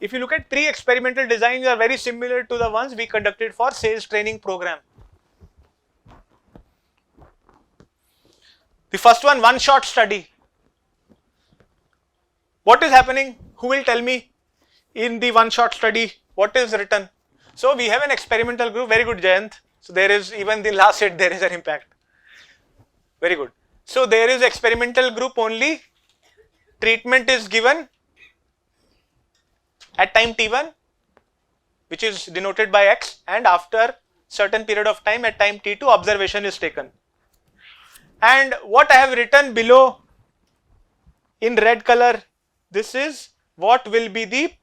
If you look at pre-experimental designs, are very similar to the ones we conducted for sales training program. The first one shot study. What is happening? Who will tell me in the one shot study what is written? So we have an experimental group. Very good, Jayant. So there is, even the last set there is an impact. Very good. So there is experimental group only. Treatment is given at time t1, which is denoted by x, and after certain period of time at time t2 observation is taken. And what I have written below in red color, this is what will be the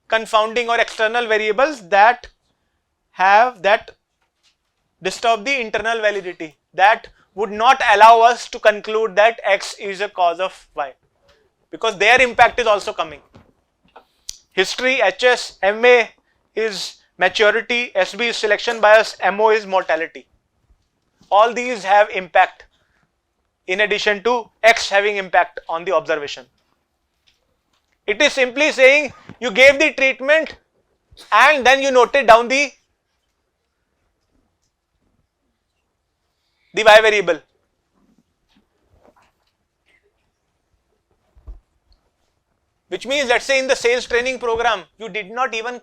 confounding or external variables that disturb the internal validity, that would not allow us to conclude that x is a cause of y, because their impact is also coming. History, HS, MA is maturity, SB is selection bias, MO is mortality. All these have impact in addition to X having impact on the observation. It is simply saying you gave the treatment and then you noted down the Y variable. Which means, let's say in the sales training program, you did not even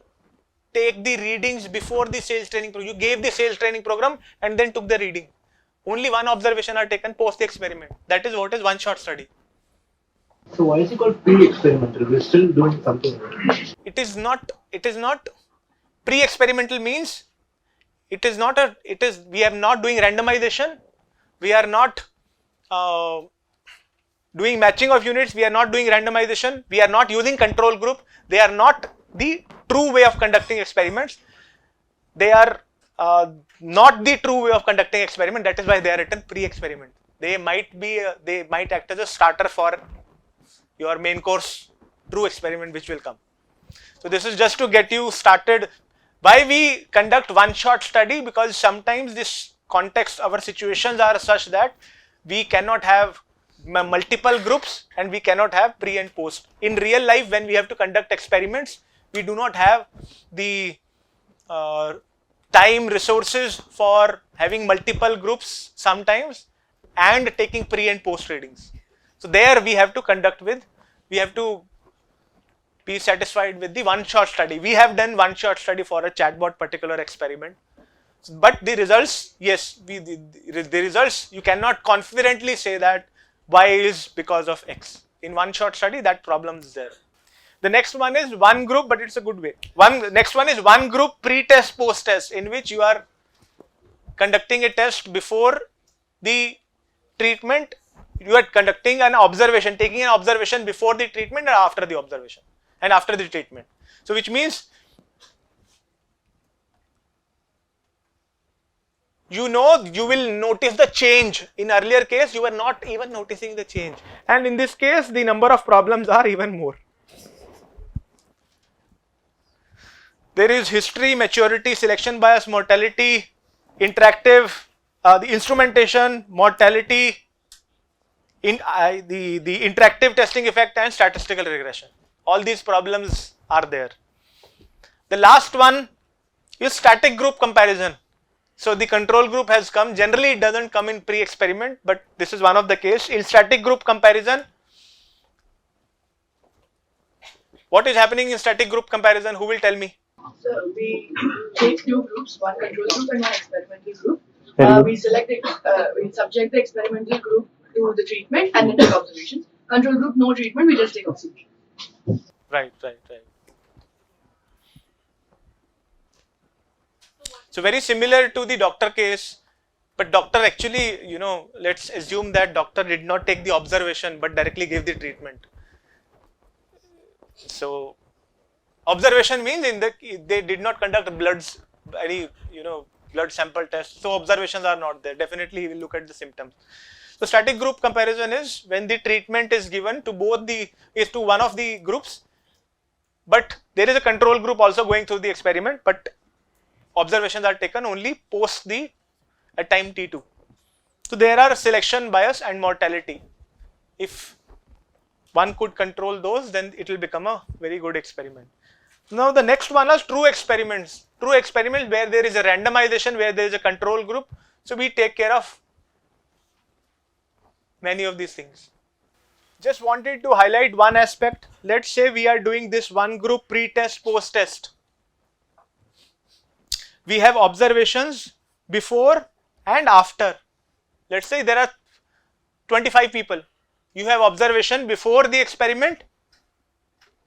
take the readings before the sales training program. You gave the sales training program and then took the reading. Only one observation are taken post the experiment. That is what is one shot study. So why is it called pre-experimental? We're still doing something. It is not pre-experimental means we are not doing randomization, we are not doing matching of units, we are not doing randomization, we are not using control group. They are not the true way of conducting experiments. They are not the true way of conducting experiment. That is why they are written pre-experiment. They might act as a starter for your main course true experiment which will come. So this is just to get you started. Why we conduct one shot study? Because sometimes this context, our situations are such that we cannot have multiple groups and we cannot have pre and post. In real life, when we have to conduct experiments, we do not have the time, resources for having multiple groups sometimes and taking pre and post readings. So there we have to be satisfied with the one shot study. We have done one shot study for a chatbot particular experiment. But the results, yes, the results, you cannot confidently say that y is because of x. In one shot study, that problem is there. The next one is one group, but it's a good way. Next one is one group pre-test, post-test, in which you are conducting a test before the treatment. You are conducting an observation, taking an observation before the treatment and after the observation and after the treatment. So which means you will notice the change. In earlier case, you were not even noticing the change. And in this case, the number of problems are even more. There is history, maturity, selection bias, mortality, interactive, the instrumentation, mortality, the interactive testing effect and statistical regression. All these problems are there. The last one is static group comparison. So the control group has come. Generally it doesn't come in pre-experiment, but this is one of the case. In static group comparison, what is happening in static group comparison? Who will tell me? So we take two groups, one control group and one experimental group. We subject the experimental group to the treatment and then take observations. Control group, no treatment, we just take observations. Right. So very similar to the doctor case, but doctor actually, let's assume that doctor did not take the observation but directly gave the treatment. So observation means they did not conduct blood sample test. So observations are not there. Definitely he will look at the symptoms. So static group comparison is when the treatment is given to one of the groups, but there is a control group also going through the experiment, but observations are taken only post at time t2. So there are selection bias and mortality. If one could control those, then it will become a very good experiment. Now the next one is true experiments. True experiments where there is a randomization, where there is a control group. So we take care of many of these things. Just wanted to highlight one aspect. Let's say we are doing this one group pre-test, post-test. We have observations before and after. Let's say there are 25 people. You have observation before the experiment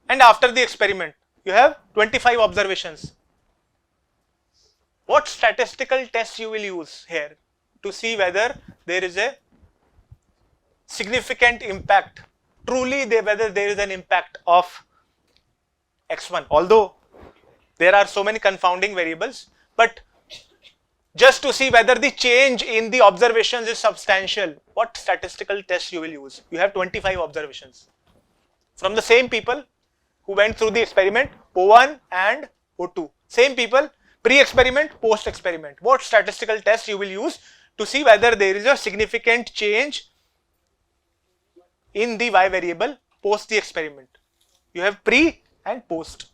and after the experiment. You have 25 observations. What statistical test you will use here to see whether there is a significant impact, truly whether there is an impact of x1, although there are so many confounding variables, but just to see whether the change in the observations is substantial, what statistical test you will use? You have 25 observations from the same people who went through the experiment, O1 and O2. Same people, pre-experiment, post-experiment. What statistical test you will use to see whether there is a significant change in the y variable post the experiment? You have pre and post.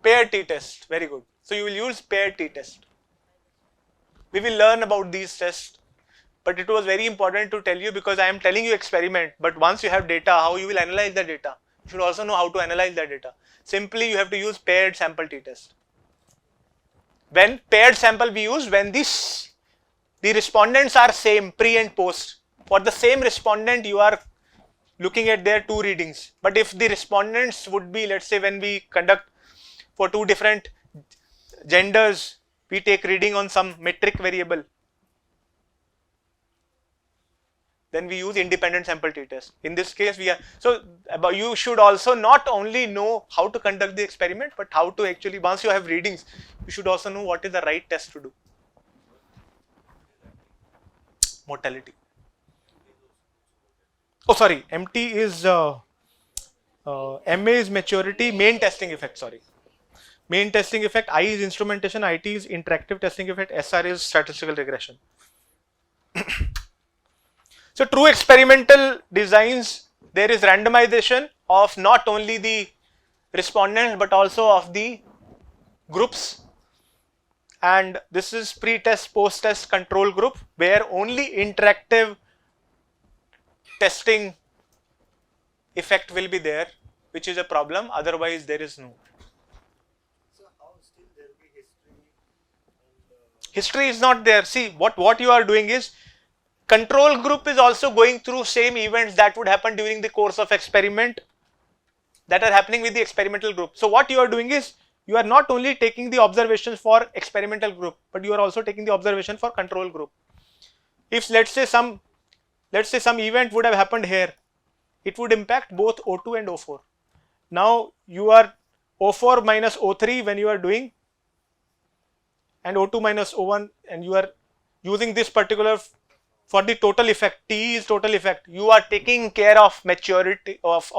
Paired t-test, very good. So you will use paired t-test. We will learn about these tests, but it was very important to tell you because I am telling you experiment, but once you have data, how you will analyze the data? You should also know how to analyze the data. Simply you have to use paired sample t-test. When paired sample we use, when the respondents are same, pre and post. For the same respondent you are looking at their two readings, but if the respondents would be, let's say when we conduct for two different genders, we take reading on some metric variable, then we use independent sample t-test. In this case we are, so you should also not only know how to conduct the experiment, but how to actually, once you have readings, you should also know what is the right test to do. Mortality. Oh sorry, MT is, MA is maturity, main testing effect, sorry. Main testing effect, I is instrumentation, IT is interactive testing effect, SR is statistical regression. So true experimental designs, there is randomization of not only the respondents but also of the groups, and this is pre-test, post-test control group where only interactive testing effect will be there, which is a problem, otherwise there is no. History is not there. See, what you are doing is, control group is also going through same events that would happen during the course of experiment that are happening with the experimental group. So what you are doing is, you are not only taking the observations for experimental group, but you are also taking the observation for control group. If let's say some event would have happened here, it would impact both O2 and O4. Now you are O4 minus O3 when you are doing, and O2 minus O1, and you are using this particular for the total effect. T is total effect. You are taking care of maturity of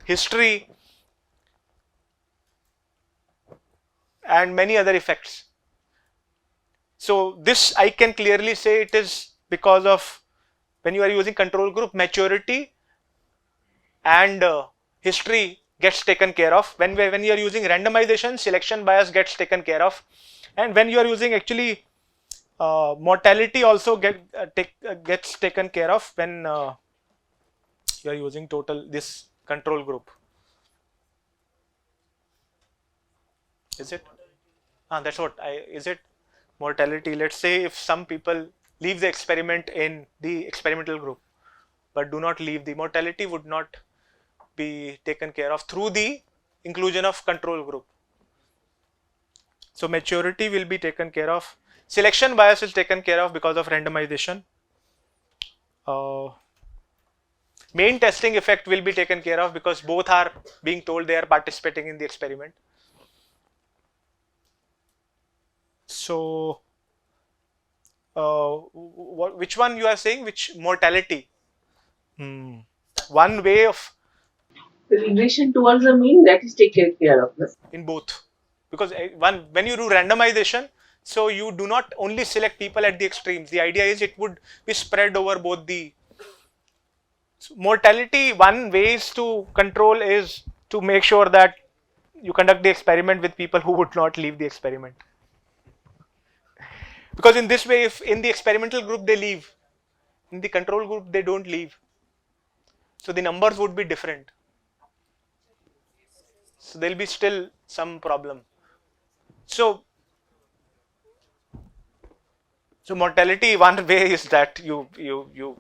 history and many other effects. So this I can clearly say it is because of, when you are using control group, maturity and history gets taken care of. When you are using randomization, selection bias gets taken care of, and when you are using actually mortality also gets taken care of when you are using this control group. Is it? That's what is it? Mortality. Let's say if some people leave the experiment in the experimental group, but do not leave, the mortality would not be taken care of through the inclusion of control group. So maturity will be taken care of. Selection bias is taken care of because of randomization. Main testing effect will be taken care of because both are being told they are participating in the experiment. So which one you are saying? Which mortality? One way of regression towards the mean, that is taken care of. In both, because when you do randomization, So you do not only select people at the extremes. The idea is it would be spread over both the mortality. One ways to control is to make sure that you conduct the experiment with people who would not leave the experiment. Because in this way, if in the experimental group they leave, in the control group they don't leave. So the numbers would be different. So there will be still some problem. So mortality, one way is that you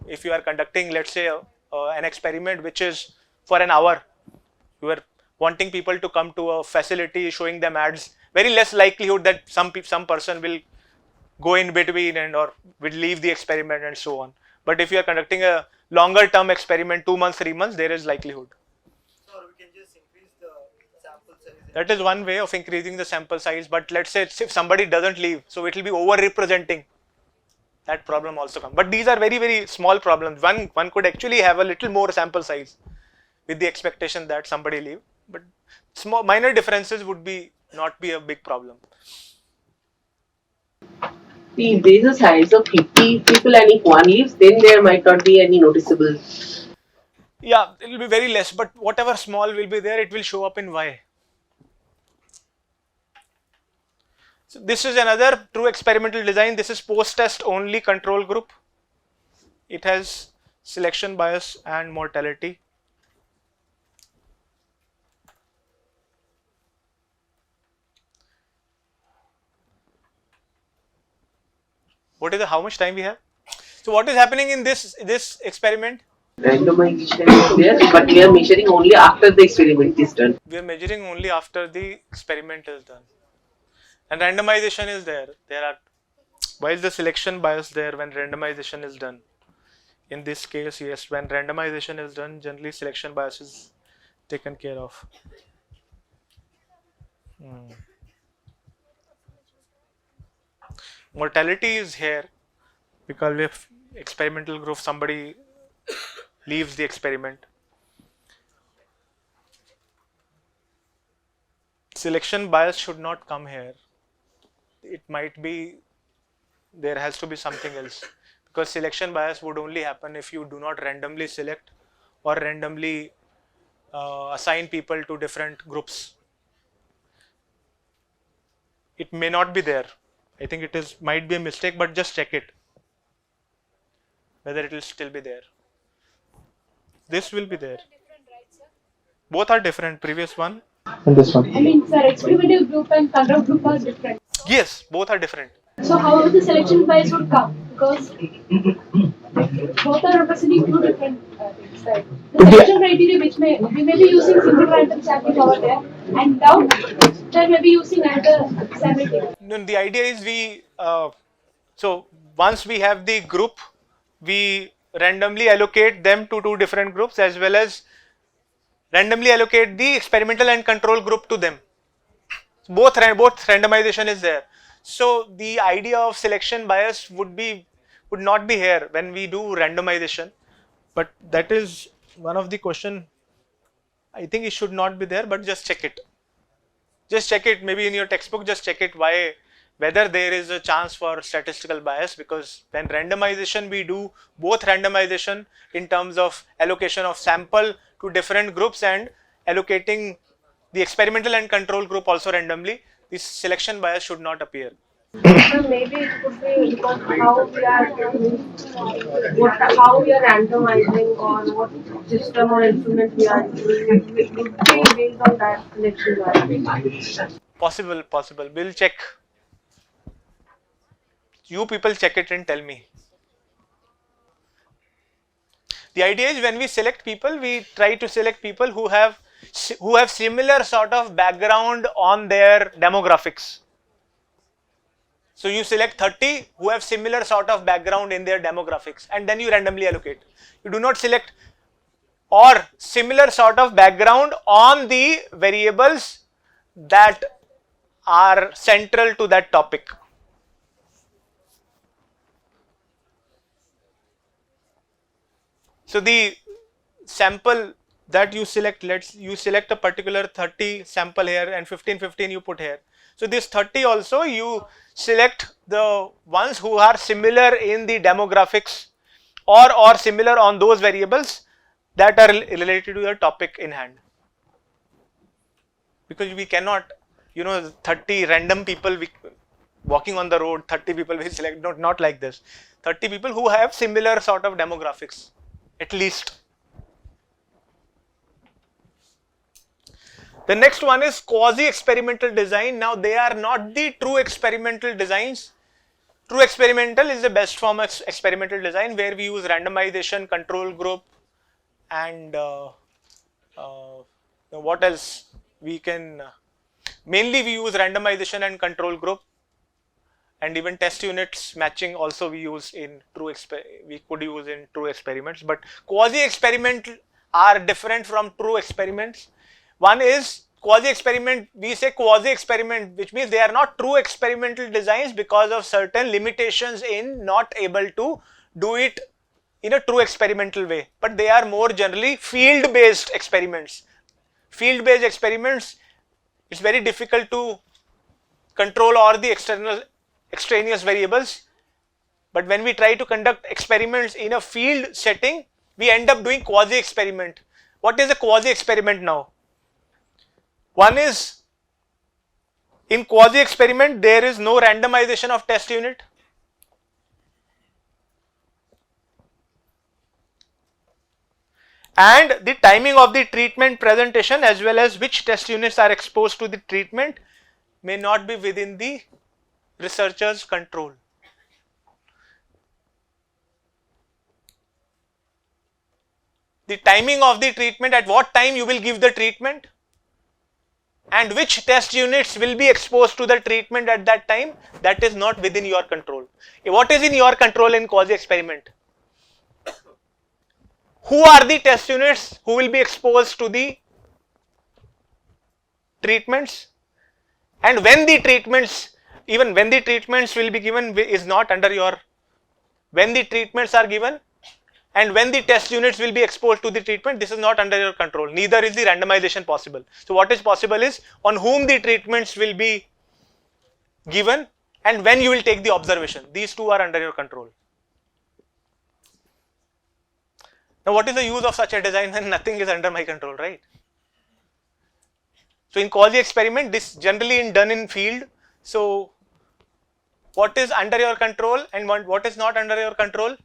if you are conducting, let's say, an experiment which is for an hour, you are wanting people to come to a facility, showing them ads. Very less likelihood that some person will go in between and or will leave the experiment and so on. But if you are conducting a longer term experiment, 2 months, 3 months, there is likelihood. Or we can just increase the sample size. That is one way of increasing the sample size. But let's say if somebody doesn't leave, so it will be over representing. That problem also comes. But these are very, very small problems. One could actually have a little more sample size with the expectation that somebody leave. But small minor differences would be not be a big problem. If there is a size of 50 people and if one leaves, then there might not be any noticeable. Yeah, it will be very less, but whatever small will be there, it will show up in Y. So this is another true experimental design. This is post-test only control group. It has selection bias and mortality. What is how much time we have? So what is happening in this experiment? Randomization is there, but we are measuring only after the experiment is done. We are measuring only after the experiment is done. And randomization is there. Why is the selection bias there when randomization is done? In this case, yes, when randomization is done, generally selection bias is taken care of. Mortality is here because if experimental group somebody leaves the experiment. Selection bias should not come here. It might be, there has to be something else, because selection bias would only happen if you do not randomly select or randomly assign people to different groups. It may not be there. I think it is might be a mistake, but just check it whether it will still be there. This will be there. Both are different. Previous one. And this one. I mean, sir, experimental group and control group are different. Yes, both are different. So how the selection bias would come? Because both are representing two different things, right? The selection criteria which we may be using single random sampling over there, and down there may be using another sampling. No, the idea is so once we have the group, we randomly allocate them to two different groups as well as randomly allocate the experimental and control group to them. Both randomization is there. So the idea of selection bias would not be here when we do randomization, but that is one of the question. I think it should not be there, but just check it. Just check it, maybe in your textbook, just check it whether there is a chance for statistical bias, because when randomization we do both randomization in terms of allocation of sample to different groups and allocating the experimental and control group also randomly, this selection bias should not appear. So maybe it could be because how we are randomizing or what system or instrument we are using. It would be based on that selection bias. Possible. We'll check. You people check it and tell me. The idea is when we select people, we try to select people who have similar sort of background on their demographics. So you select 30 who have similar sort of background in their demographics, and then you randomly allocate. You do not select or similar sort of background on the variables that are central to that topic. So the sample that you select, you select a particular 30 sample here and 15 you put here. So this 30 also, you select the ones who are similar in the demographics or similar on those variables that are related to your topic in hand. Because we cannot, 30 random people walking on the road, 30 people we select, not like this. 30 people who have similar sort of demographics, at least. The next one is quasi-experimental design. Now they are not the true experimental designs. True experimental is the best form of experimental design where we use randomization, control group, and what else we can, mainly we use randomization and control group, and even test units matching also we use in we could use in true experiments. But quasi-experiment are different from true experiments. One is quasi-experiment, we say quasi-experiment, which means they are not true experimental designs because of certain limitations in not able to do it in a true experimental way, but they are more generally field-based experiments. Field-based experiments, it's very difficult to control all the extraneous variables, but when we try to conduct experiments in a field setting, we end up doing quasi-experiment. What is a quasi-experiment now? One is, in quasi-experiment, there is no randomization of test unit. And the timing of the treatment presentation as well as which test units are exposed to the treatment may not be within the researcher's control. The timing of the treatment, at what time you will give the treatment, and which test units will be exposed to the treatment at that time, that is not within your control. What is in your control in quasi-experiment? Who are the test units who will be exposed to the treatments, and when the treatments, even when the treatments will be given is not under your, when the treatments are given and when the test units will be exposed to the treatment, this is not under your control. Neither is the randomization possible. So what is possible is on whom the treatments will be given and when you will take the observation. These two are under your control. Now what is the use of such a design when nothing is under my control, right? So in quasi-experiment, this generally done in field. So what is under your control and what is not under your control?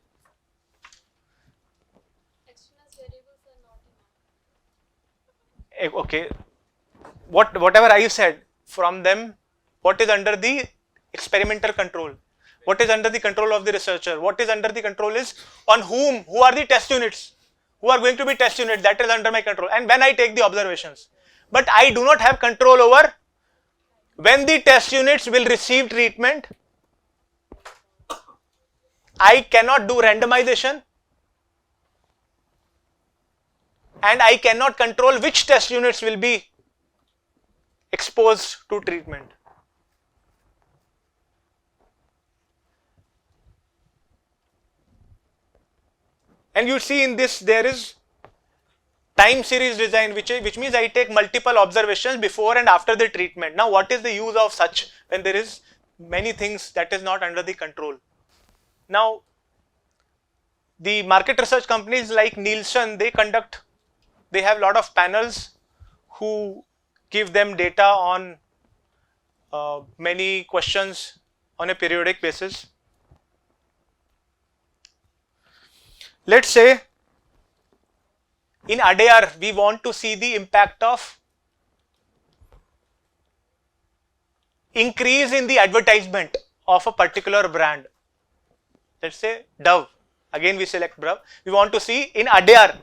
Okay, whatever I said from them, what is under the experimental control? What is under the control of the researcher? What is under the control is on who are the test units? Who are going to be test units? That is under my control. And when I take the observations, but I do not have control over when the test units will receive treatment. I cannot do randomization. And I cannot control which test units will be exposed to treatment. And you see in this there is time series design, which means I take multiple observations before and after the treatment. Now what is the use of such when there is many things that is not under the control? Now the market research companies like Nielsen, they have a lot of panels who give them data on many questions on a periodic basis. Let's say in ADAR we want to see the impact of increase in the advertisement of a particular brand. Let's say Dove. Again we select Dove. We want to see in ADAR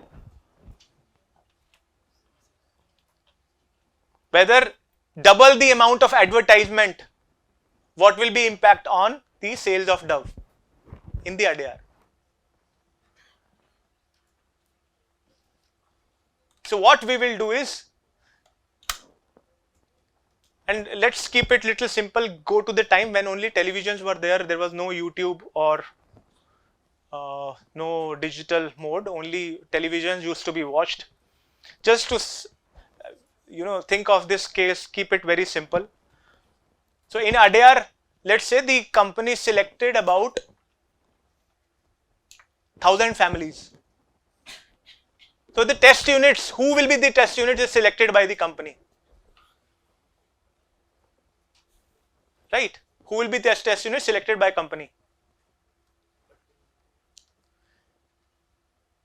whether double the amount of advertisement, what will be impact on the sales of Dove in the ADAR. So what we will do is, and let's keep it little simple, go to the time when only televisions were there was no YouTube or no digital mode, only televisions used to be watched. Just to think of this case, keep it very simple. So in Adyar, let's say the company selected about 1,000 families. So the test units, who will be the test units is selected by the company, right? Who will be the test units selected by company?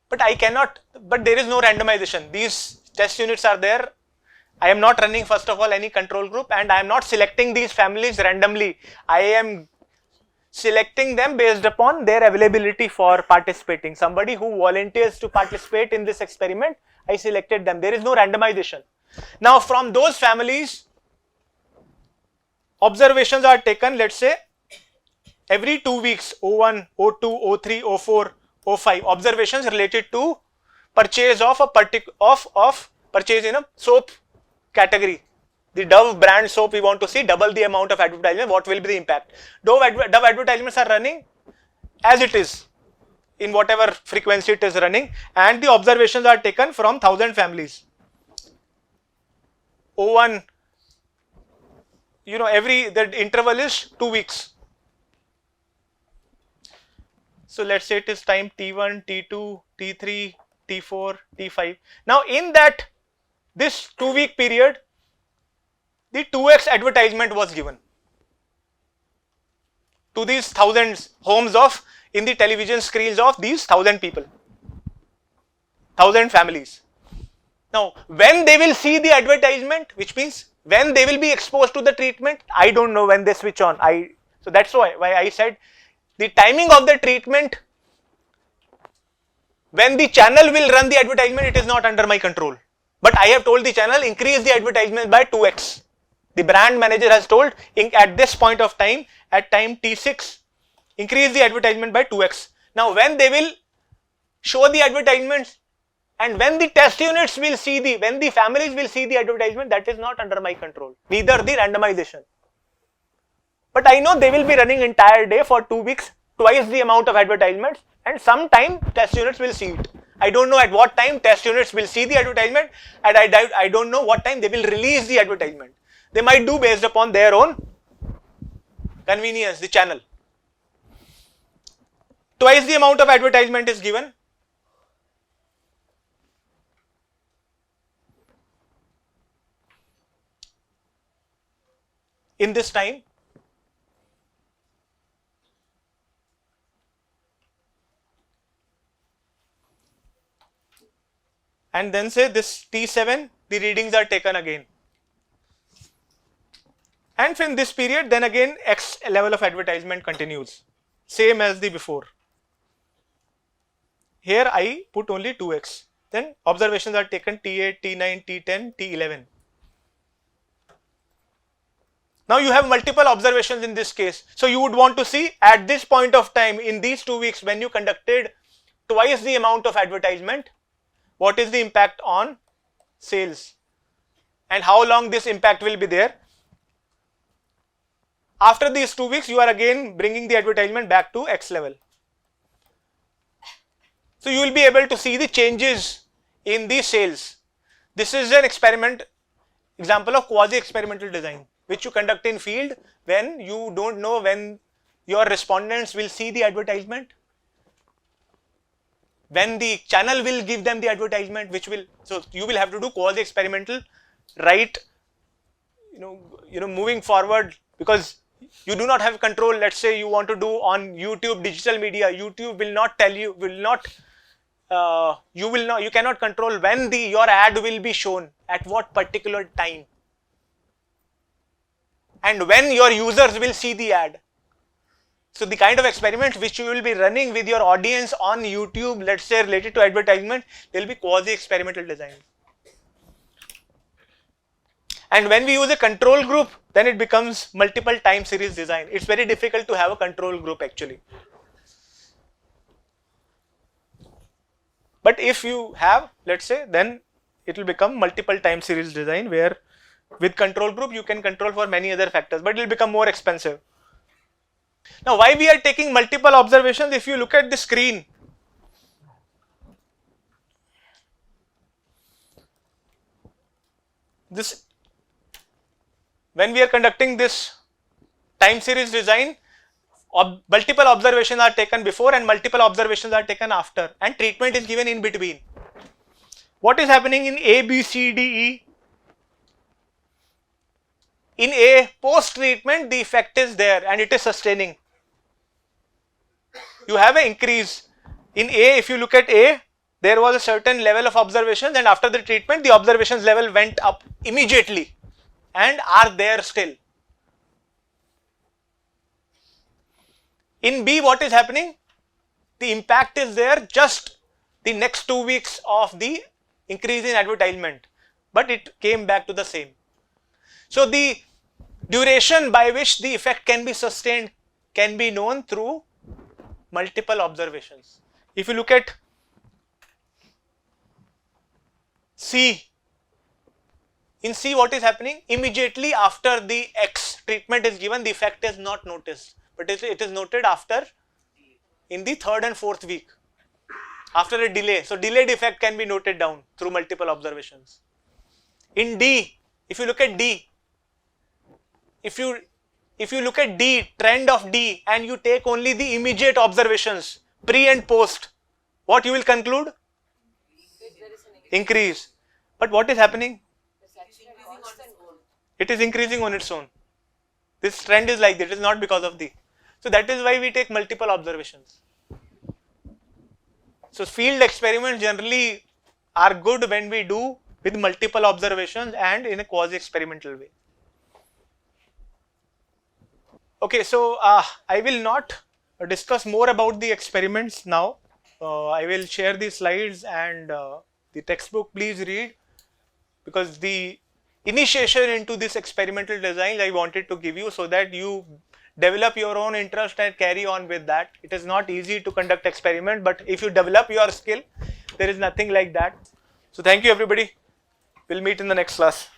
But I cannot, but there is no randomization. These test units are there. I am not running first of all any control group, and I am not selecting these families randomly. I am selecting them based upon their availability for participating. Somebody who volunteers to participate in this experiment, I selected them. There is no randomization. Now from those families, observations are taken, let's say every 2 weeks, O1, O2, O3, O4, O5, observations related to purchase of a purchase in a soap category. The Dove brand soap, we want to see double the amount of advertisement, what will be the impact? Dove advertisements are running as it is, in whatever frequency it is running, and the observations are taken from 1,000 families. O1, the interval is 2 weeks. So let's say it is time T1, T2, T3, T4, T5. Now in this 2-week period, the 2x advertisement was given to these thousands homes in the television screens of these 1,000 people, 1,000 families. Now when they will see the advertisement, which means when they will be exposed to the treatment, I don't know when they switch on. So that's why I said the timing of the treatment, when the channel will run the advertisement, it is not under my control. But I have told the channel increase the advertisement by 2x. The brand manager has told at this point of time, at time T6, increase the advertisement by 2x. Now when they will show the advertisements and when the test units will see when the families will see the advertisement, that is not under my control, neither the randomization. But I know they will be running entire day for 2 weeks, twice the amount of advertisements, and sometime test units will see it. I don't know at what time test units will see the advertisement, and I don't know what time they will release the advertisement. They might do based upon their own convenience, the channel. Twice the amount of advertisement is given. In this time, and then say this T7, the readings are taken again. And in this period, then again X level of advertisement continues, same as the before. Here I put only 2x. Then observations are taken T8, T9, T10, T11. Now you have multiple observations in this case. So you would want to see at this point of time in these 2 weeks when you conducted twice the amount of advertisement, what is the impact on sales and how long this impact will be there. After these 2 weeks, you are again bringing the advertisement back to X level. So you will be able to see the changes in the sales. This is an example of quasi-experimental design, which you conduct in field when you don't know when your respondents will see the advertisement, when the channel will give them the advertisement, so you will have to do quasi-experimental, right? Moving forward, because you do not have control. Let's say you want to do on YouTube digital media. YouTube will not tell you, you cannot control when your ad will be shown at what particular time and when your users will see the ad. So the kind of experiments which you will be running with your audience on YouTube, let's say related to advertisement, they will be quasi-experimental design. And when we use a control group, then it becomes multiple time series design. It's very difficult to have a control group actually. But if you have, let's say, then it will become multiple time series design, where with control group you can control for many other factors, but it will become more expensive. Now why we are taking multiple observations? If you look at the screen, when we are conducting this time series design, multiple observations are taken before and multiple observations are taken after, and treatment is given in between. What is happening in A, B, C, D, E? In A, post treatment, the effect is there and it is sustaining. You have an increase. In A, if you look at A, there was a certain level of observations, and after the treatment, the observations level went up immediately and are there still. In B, what is happening? The impact is there just the next 2 weeks of the increase in advertisement, but it came back to the same. So the duration by which the effect can be sustained can be known through multiple observations. If you look at C, in C what is happening? Immediately after the X treatment is given, the effect is not noticed, but it is noted after, in the 3rd and 4th week, after a delay. So delayed effect can be noted down through multiple observations. In D, if you look at D, if you look at D, trend of D, and you take only the immediate observations, pre and post, what you will conclude? Increase. But what is happening? It is increasing on its own. This trend is like that, it is not because of D. So that is why we take multiple observations. So field experiments generally are good when we do with multiple observations and in a quasi-experimental way. Okay, so I will not discuss more about the experiments now. I will share the slides and the textbook, please read, because the initiation into this experimental design I wanted to give you so that you develop your own interest and carry on with that. It is not easy to conduct experiment, but if you develop your skill, there is nothing like that. So thank you everybody. We'll meet in the next class.